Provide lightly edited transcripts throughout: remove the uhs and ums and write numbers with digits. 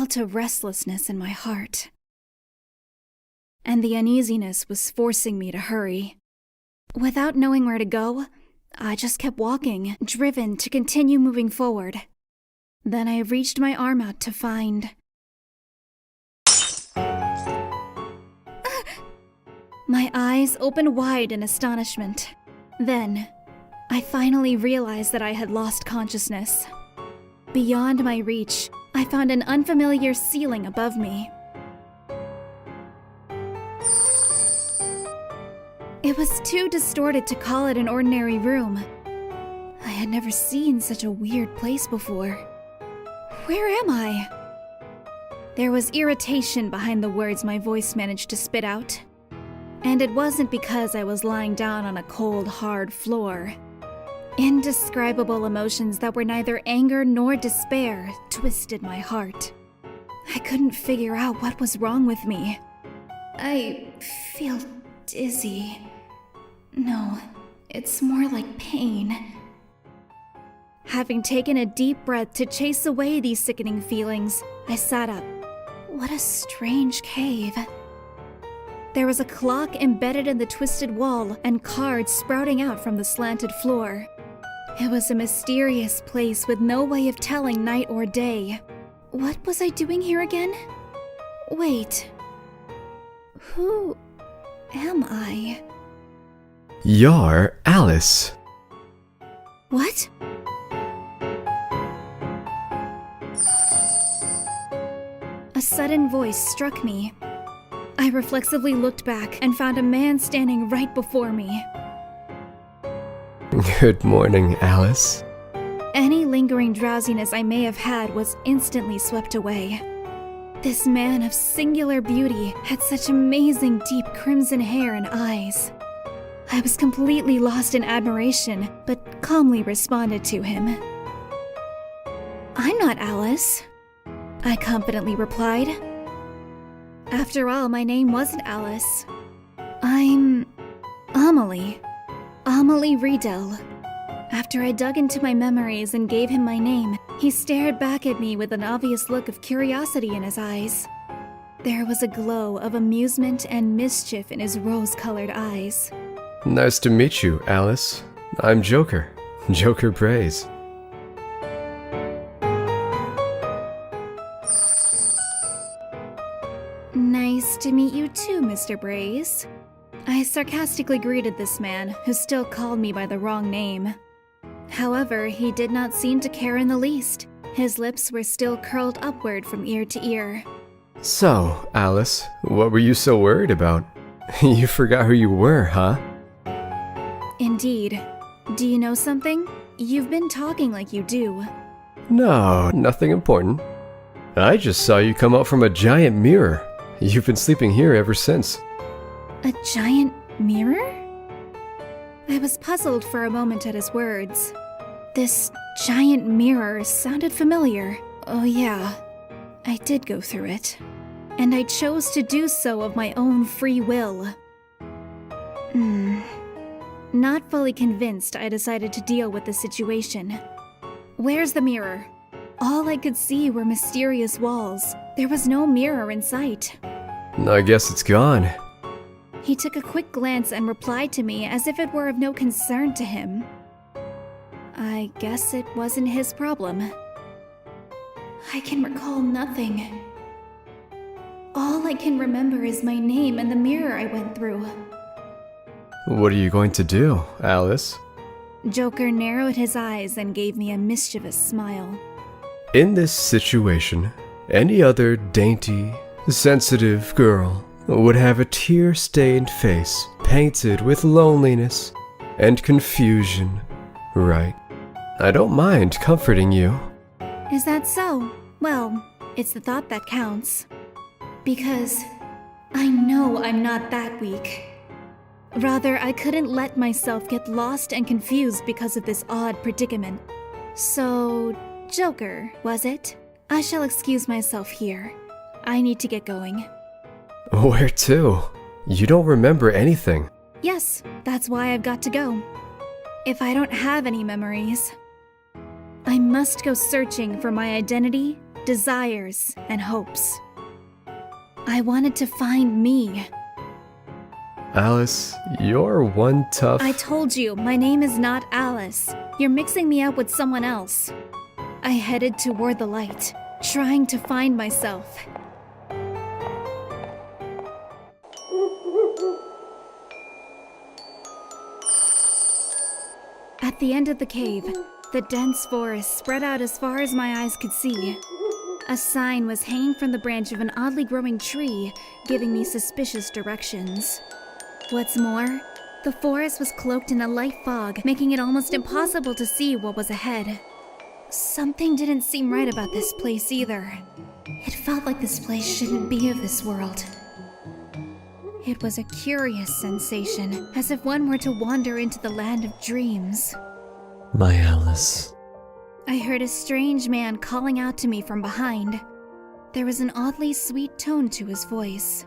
felt a restlessness in my heart. And the uneasiness was forcing me to hurry. Without knowing where to go, I just kept walking, driven to continue moving forward. Then I reached my arm out to find... My eyes opened wide in astonishment. Then, I finally realized that I had lost consciousness. Beyond my reach, I found an unfamiliar ceiling above me. It was too distorted to call it an ordinary room. I had never seen such a weird place before. Where am I? There was irritation behind the words my voice managed to spit out. And it wasn't because I was lying down on a cold, hard floor. Indescribable emotions that were neither anger nor despair twisted my heart. I couldn't figure out what was wrong with me. I feel dizzy. No, it's more like pain. Having taken a deep breath to chase away these sickening feelings, I sat up. What a strange cave. There was a clock embedded in the twisted wall and cards sprouting out from the slanted floor. It was a mysterious place with no way of telling night or day. What was I doing here again? Wait. Who am I? You're Alice. What? A sudden voice struck me. I reflexively looked back and found a man standing right before me. Good morning, Alice. Any lingering drowsiness I may have had was instantly swept away. This man of singular beauty had such amazing deep crimson hair and eyes. I was completely lost in admiration, but calmly responded to him. "I'm not Alice," I confidently replied. After all, my name wasn't Alice. I'm... Amelie. Amelie Riedel. After I dug into my memories and gave him my name, he stared back at me with an obvious look of curiosity in his eyes. There was a glow of amusement and mischief in his rose-colored eyes. Nice to meet you, Alice. I'm Joker. Joker Praise. Nice to meet you too, Mr. Braze. I sarcastically greeted this man, who still called me by the wrong name. However, he did not seem to care in the least. His lips were still curled upward from ear to ear. So, Alice, what were you so worried about? You forgot who you were, huh? Indeed. Do you know something? You've been talking like you do. No, nothing important. I just saw you come out from a giant mirror. You've been sleeping here ever since. A giant mirror? I was puzzled for a moment at his words. This giant mirror sounded familiar. Oh yeah, I did go through it. And I chose to do so of my own free will. Not fully convinced, I decided to deal with the situation. Where's the mirror? All I could see were mysterious walls. There was no mirror in sight. I guess it's gone. He took a quick glance and replied to me as if it were of no concern to him. I guess it wasn't his problem. I can recall nothing. All I can remember is my name and the mirror I went through. What are you going to do, Alice? Joker narrowed his eyes and gave me a mischievous smile. In this situation, any other dainty, sensitive girl would have a tear-stained face painted with loneliness and confusion, right? I don't mind comforting you. Is that so? Well, it's the thought that counts. Because I know I'm not that weak. Rather, I couldn't let myself get lost and confused because of this odd predicament. So, Joker, was it? I shall excuse myself here. I need to get going. Where to? You don't remember anything. Yes, that's why I've got to go. If I don't have any memories, I must go searching for my identity, desires, and hopes. I wanted to find me. Alice, you're one tough... I told you, my name is not Alice. You're mixing me up with someone else. I headed toward the light, trying to find myself. At the end of the cave, the dense forest spread out as far as my eyes could see. A sign was hanging from the branch of an oddly growing tree, giving me suspicious directions. What's more, the forest was cloaked in a light fog, making it almost impossible to see what was ahead. Something didn't seem right about this place either. It felt like this place shouldn't be of this world. It was a curious sensation, as if one were to wander into the land of dreams. My Alice. I heard a strange man calling out to me from behind. There was an oddly sweet tone to his voice.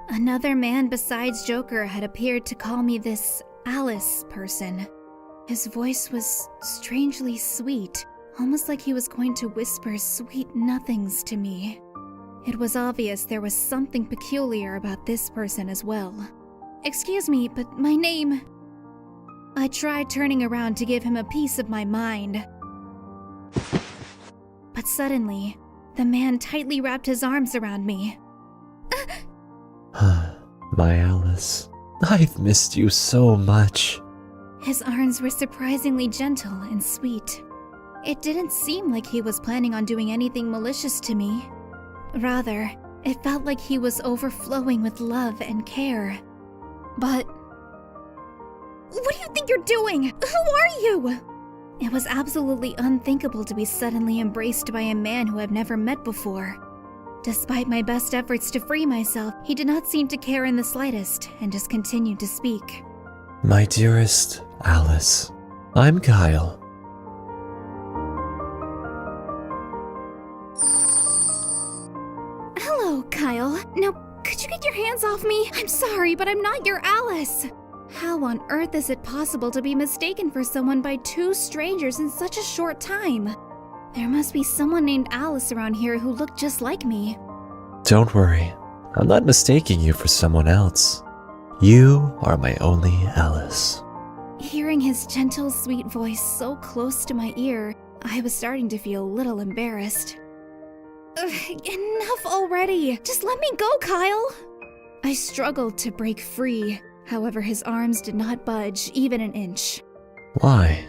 Another man besides Joker had appeared to call me this Alice person. His voice was strangely sweet, almost like he was going to whisper sweet nothings to me. It was obvious there was something peculiar about this person as well. Excuse me, but my name... I tried turning around to give him a piece of my mind. But suddenly, the man tightly wrapped his arms around me. My Alice, I've missed you so much. His arms were surprisingly gentle and sweet. It didn't seem like he was planning on doing anything malicious to me. Rather, it felt like he was overflowing with love and care. But... what do you think you're doing? Who are you? It was absolutely unthinkable to be suddenly embraced by a man who I've never met before. Despite my best efforts to free myself, he did not seem to care in the slightest and just continued to speak. My dearest Alice, I'm Kyle. Hello, Kyle. Now, could you get your hands off me? I'm sorry, but I'm not your Alice. How on earth is it possible to be mistaken for someone by two strangers in such a short time? There must be someone named Alice around here who looked just like me. Don't worry, I'm not mistaking you for someone else. You are my only Alice. Hearing his gentle, sweet voice so close to my ear, I was starting to feel a little embarrassed. Enough already! Just let me go, Kyle! I struggled to break free. However, his arms did not budge even an inch. Why?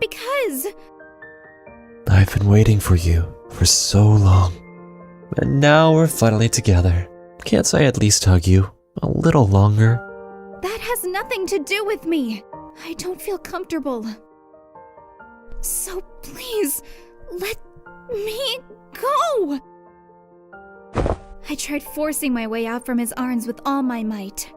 Because... I've been waiting for you for so long. And now we're finally together. Can't I at least hug you a little longer? That has nothing to do with me. I don't feel comfortable. So please, let me go! I tried forcing my way out from his arms with all my might.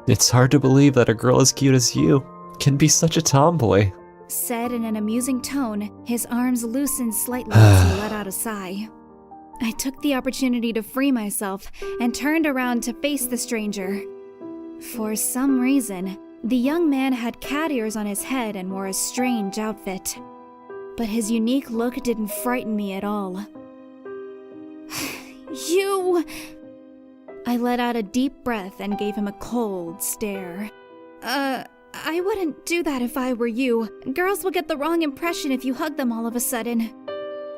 It's hard to believe that a girl as cute as you can be such a tomboy. Said in an amusing tone, his arms loosened slightly as he let out a sigh. I took the opportunity to free myself and turned around to face the stranger. For some reason, the young man had cat ears on his head and wore a strange outfit. But his unique look didn't frighten me at all. You... I let out a deep breath and gave him a cold stare. I wouldn't do that if I were you. Girls will get the wrong impression if you hug them all of a sudden.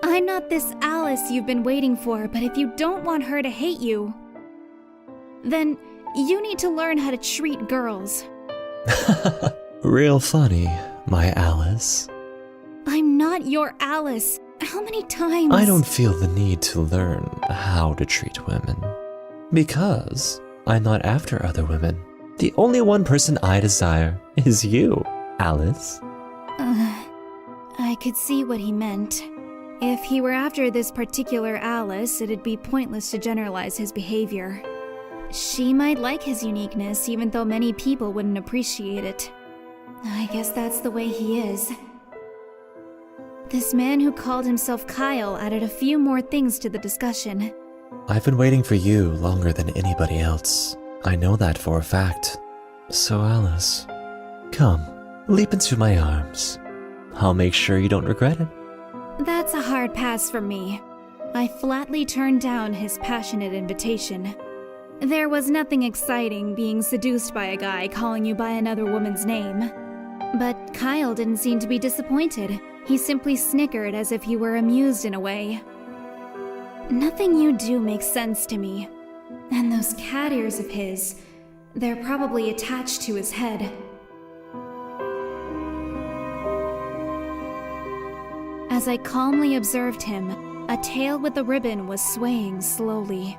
I'm not this Alice you've been waiting for, but if you don't want her to hate you, then you need to learn how to treat girls. Real funny, my Alice. I'm not your Alice. How many times? I don't feel the need to learn how to treat women. Because I'm not after other women. The only one person I desire is you, Alice. I could see what he meant. If he were after this particular Alice, it'd be pointless to generalize his behavior. She might like his uniqueness, even though many people wouldn't appreciate it. I guess that's the way he is. This man who called himself Kyle added a few more things to the discussion. I've been waiting for you longer than anybody else. I know that for a fact. So Alice, come, leap into my arms. I'll make sure you don't regret it. That's a hard pass for me. I flatly turned down his passionate invitation. There was nothing exciting being seduced by a guy calling you by another woman's name. But Kyle didn't seem to be disappointed. He simply snickered as if he were amused in a way. Nothing you do makes sense to me. And those cat ears of his, they're probably attached to his head. As I calmly observed him, a tail with a ribbon was swaying slowly.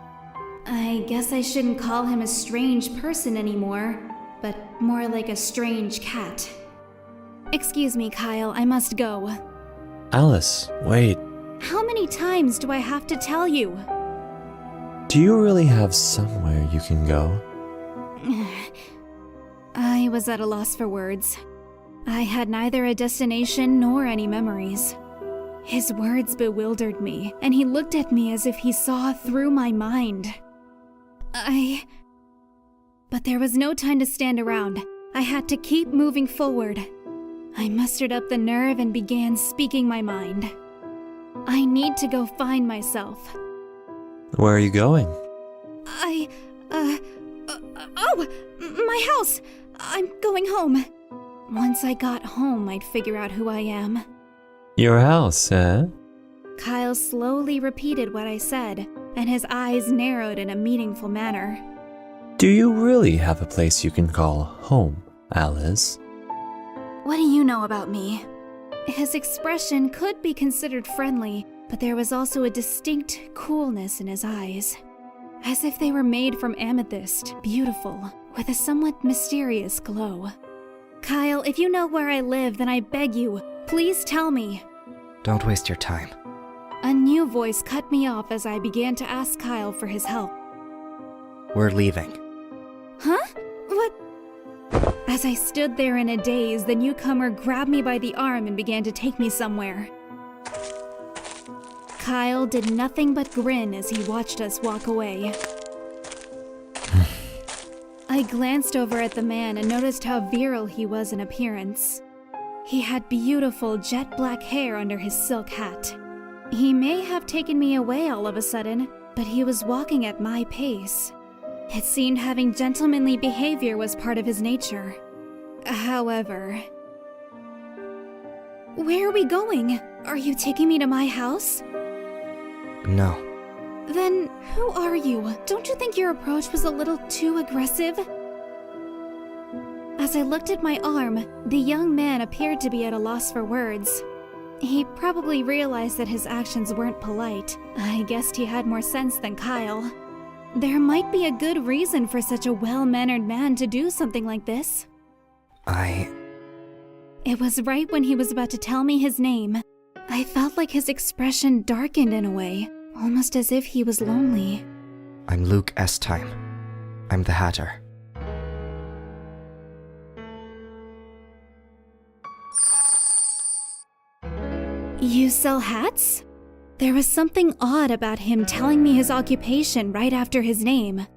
I guess I shouldn't call him a strange person anymore, but more like a strange cat. Excuse me, Kyle, I must go. Alice, wait. How many times do I have to tell you? Do you really have somewhere you can go? I was at a loss for words. I had neither a destination nor any memories. His words bewildered me, and he looked at me as if he saw through my mind. But there was no time to stand around. I had to keep moving forward. I mustered up the nerve and began speaking my mind. I need to go find myself. Where are you going? My house! I'm going home. Once I got home, I'd figure out who I am. Your house, eh? Kyle slowly repeated what I said, and his eyes narrowed in a meaningful manner. Do you really have a place you can call home, Alice? What do you know about me? His expression could be considered friendly, but there was also a distinct coolness in his eyes. As if they were made from amethyst, beautiful, with a somewhat mysterious glow. Kyle, if you know where I live, then I beg you, please tell me. Don't waste your time. A new voice cut me off as I began to ask Kyle for his help. We're leaving. Huh? What? As I stood there in a daze, the newcomer grabbed me by the arm and began to take me somewhere. Kyle did nothing but grin as he watched us walk away. I glanced over at the man and noticed how virile he was in appearance. He had beautiful jet black hair under his silk hat. He may have taken me away all of a sudden, but he was walking at my pace. It seemed having gentlemanly behavior was part of his nature. However... Where are we going? Are you taking me to my house? No. Then who are you? Don't you think your approach was a little too aggressive? As I looked at my arm, the young man appeared to be at a loss for words. He probably realized that his actions weren't polite. I guessed he had more sense than Kyle. There might be a good reason for such a well-mannered man to do something like this. It was right when he was about to tell me his name. I felt like his expression darkened in a way, almost as if he was lonely. I'm Luke Estheim. I'm the Hatter. You sell hats? There was something odd about him telling me his occupation right after his name.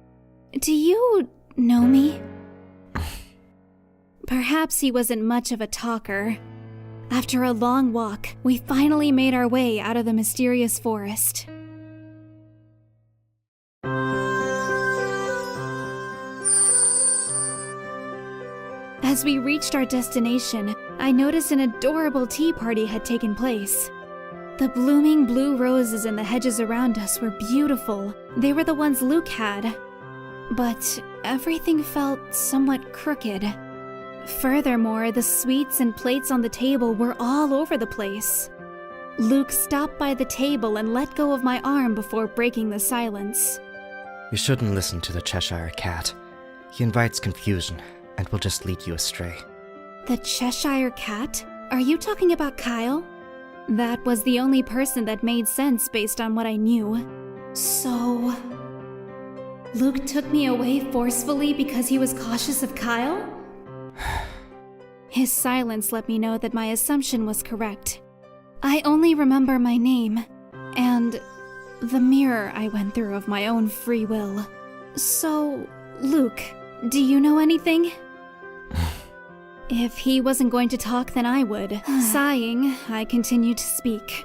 Do you know me? Perhaps he wasn't much of a talker. After a long walk, we finally made our way out of the mysterious forest. As we reached our destination, I noticed an adorable tea party had taken place. The blooming blue roses in the hedges around us were beautiful. They were the ones Luke had. But everything felt somewhat crooked. Furthermore, the sweets and plates on the table were all over the place. Luke stopped by the table and let go of my arm before breaking the silence. You shouldn't listen to the Cheshire Cat. He invites confusion and will just lead you astray. The Cheshire Cat? Are you talking about Kyle? That was the only person that made sense based on what I knew. So... Luke took me away forcefully because he was cautious of Kyle? His silence let me know that my assumption was correct. I only remember my name, and the mirror I went through of my own free will. So, Luke, do you know anything? If he wasn't going to talk, then I would. Sighing, I continued to speak.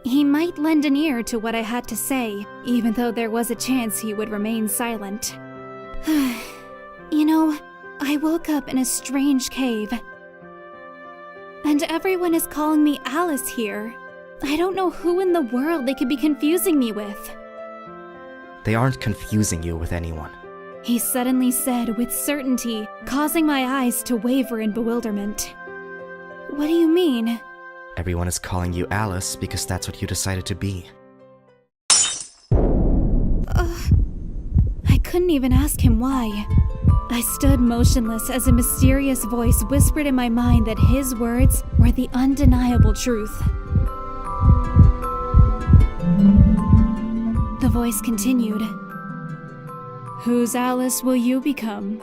He might lend an ear to what I had to say, even though there was a chance he would remain silent. You know, I woke up in a strange cave. And everyone is calling me Alice here. I don't know who in the world they could be confusing me with. They aren't confusing you with anyone. He suddenly said with certainty, causing my eyes to waver in bewilderment. What do you mean? Everyone is calling you Alice because that's what you decided to be. I couldn't even ask him why. I stood motionless as a mysterious voice whispered in my mind that his words were the undeniable truth. The voice continued. Whose Alice will you become?